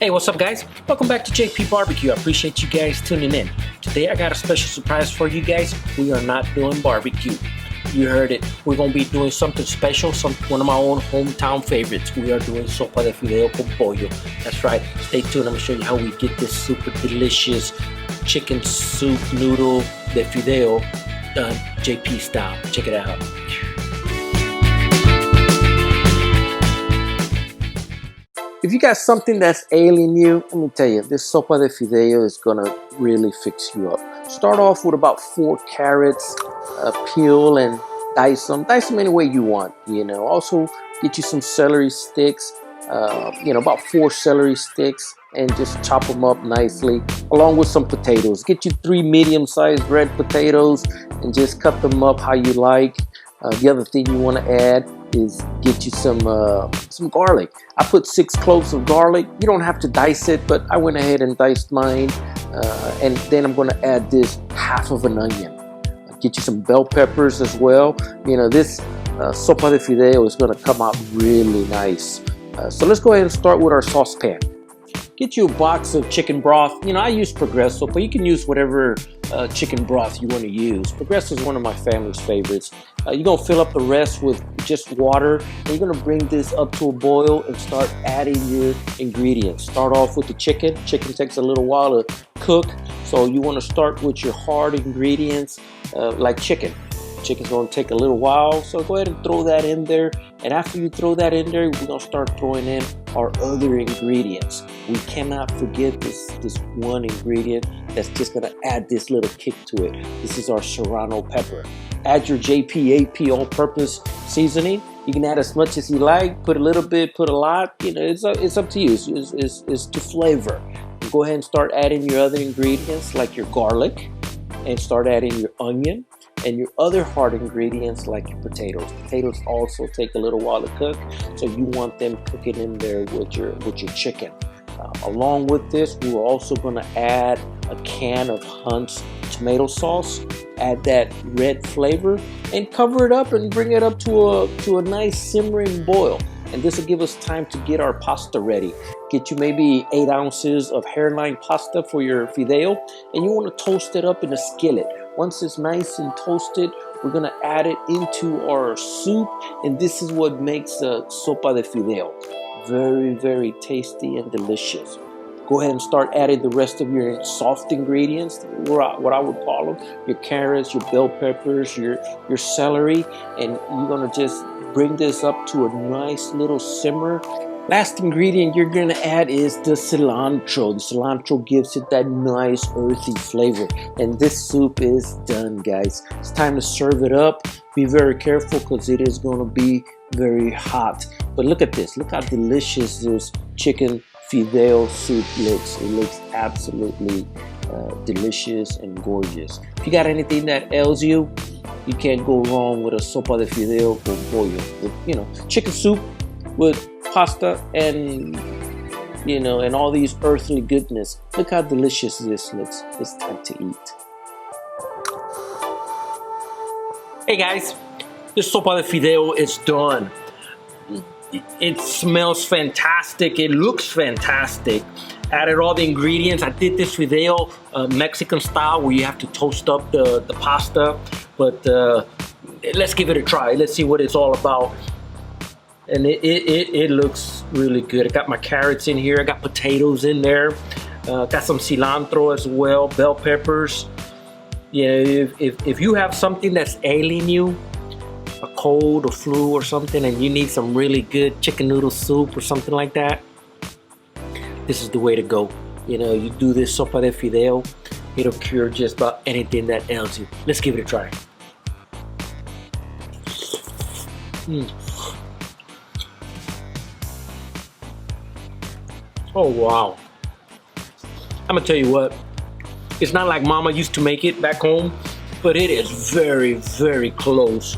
Hey, what's up, guys? Welcome back to J.P.BBQ. I appreciate you guys tuning in. Today, I got a special surprise for you guys. We are not doing barbecue. You heard it. We're going to be doing something special, one of my own hometown favorites. We are doing Sopa de Fideo con pollo. That's right. Stay tuned. I'm going to show you how we get this super delicious chicken soup noodle de fideo done JP style. Check it out. If you got something that's ailing you, let me tell you, this Sopa de Fideo is gonna really fix you up. Start off with about 4 carrots, peel and dice them any way you want. Also get you some celery sticks, about 4 celery sticks, and just chop them up nicely, along with some potatoes. Get you 3 medium-sized red potatoes and just cut them up how you like. The other thing you want to add is get you some garlic. I put 6 cloves of garlic. You don't have to dice it, but I went ahead and diced mine. And then I'm going to add this half of an onion. Get you some bell peppers as well. This Sopa de Fideo is going to come out really nice. So let's go ahead and start with our saucepan. Get you a box of chicken broth. I use Progresso, but you can use whatever chicken broth you want to use. Progresso is one of my family's favorites. You're going to fill up the rest with just water. And you're going to bring this up to a boil and start adding your ingredients. Start off with the chicken. Chicken takes a little while to cook, so you want to start with your hard ingredients like chicken. Chicken's going to take a little while, so go ahead and throw that in there. And after you throw that in there, we're going to start throwing in our other ingredients. We cannot forget this one ingredient that's just going to add this little kick to it. This is our serrano pepper. Add your J.P.BBQ all-purpose seasoning. You can add as much as you like. Put a little bit, put a lot. It's up to you. It's to flavor. Go ahead and start adding your other ingredients like your garlic, and start adding your onion and your other hard ingredients like your potatoes. Potatoes also take a little while to cook, so you want them cooking in there with your chicken. Along with this, we're also going to add a can of Hunt's tomato sauce. Add that red flavor and cover it up and bring it up to a nice simmering boil. And this will give us time to get our pasta ready. Get you maybe 8 ounces of hairline pasta for your fideo, and you want to toast it up in a skillet. Once it's nice and toasted, we're going to add it into our soup, and this is what makes a Sopa de Fideo. Very, very tasty and delicious. Go ahead and start adding the rest of your soft ingredients, what I would call them, your carrots, your bell peppers, your celery, and you're going to just bring this up to a nice little simmer. Last ingredient you're going to add is the cilantro. The cilantro gives it that nice earthy flavor. And this soup is done, guys. It's time to serve it up. Be very careful because it is going to be very hot. But look at this. Look how delicious this chicken fideo soup looks. It looks absolutely delicious and gorgeous. If you got anything that ails you, you can't go wrong with a Sopa de Fideo con pollo. Chicken soup with pasta and and all these earthly goodness. Look how delicious this looks. It's time to eat. Hey guys, this Sopa de Fideo is done. It smells fantastic. It looks fantastic. Added all the ingredients. I did this fideo Mexican style where you have to toast up the pasta. But let's give it a try. Let's see what it's all about. And it looks really good. I got my carrots in here. I got potatoes in there. Got some cilantro as well. Bell peppers. If you have something that's ailing you, a cold or flu or something, and you need some really good chicken noodle soup or something like that, this is the way to go. You do this Sopa de Fideo, it'll cure just about anything that ails you. Let's give it a try. Oh wow. I'm gonna tell you what, it's not like mama used to make it back home, but it is very, very close.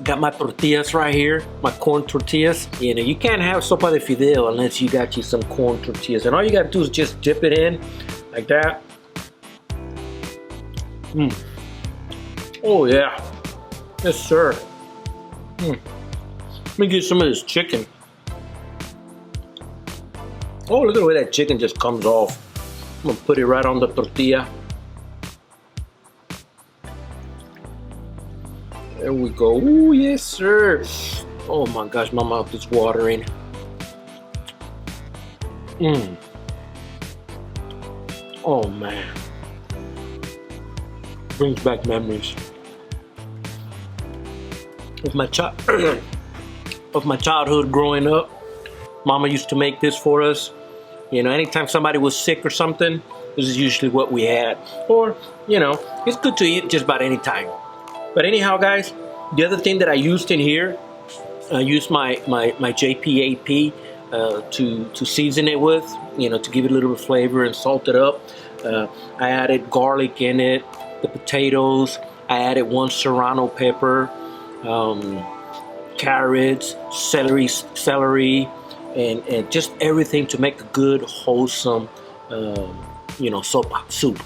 Got my tortillas right here, my corn tortillas. You can't have Sopa de Fideo unless you got you some corn tortillas. And all you gotta do is just dip it in like that. Oh yeah, yes sir. Let me get some of this chicken. Oh, look at the way that chicken just comes off. I'm gonna put it right on the tortilla. There we go. Ooh, yes, sir. Oh my gosh, my mouth is watering. Oh man. Brings back memories of my childhood growing up. Mama used to make this for us. You know, anytime somebody was sick or something, this is usually what we had. Or, you know, it's good to eat just about any time. But anyhow, guys, the other thing that I used in here, I used my J.P.BBQ to season it with, you know, to give it a little bit of flavor and salt it up. I added garlic in it, the potatoes. I added 1 serrano pepper, carrots, celery, and just everything to make a good, wholesome, you know, soup.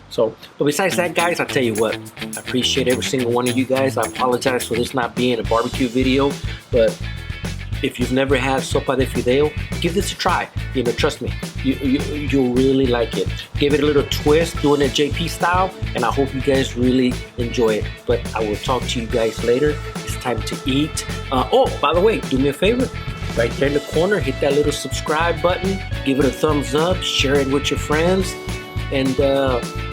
So, but besides that, guys, I'll tell you what, I appreciate every single one of you guys. I apologize for this not being a barbecue video, but if you've never had Sopa de Fideo, give this a try. You know, trust me, you'll really like it. Give it a little twist, doing it JP style, and I hope you guys really enjoy it. But I will talk to you guys later. It's time to eat. Oh, by the way, do me a favor. Right there in the corner, hit that little subscribe button. Give it a thumbs up. Share it with your friends. And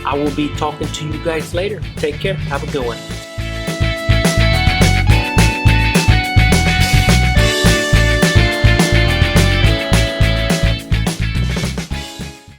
I will be talking to you guys later. Take care. Have a good one.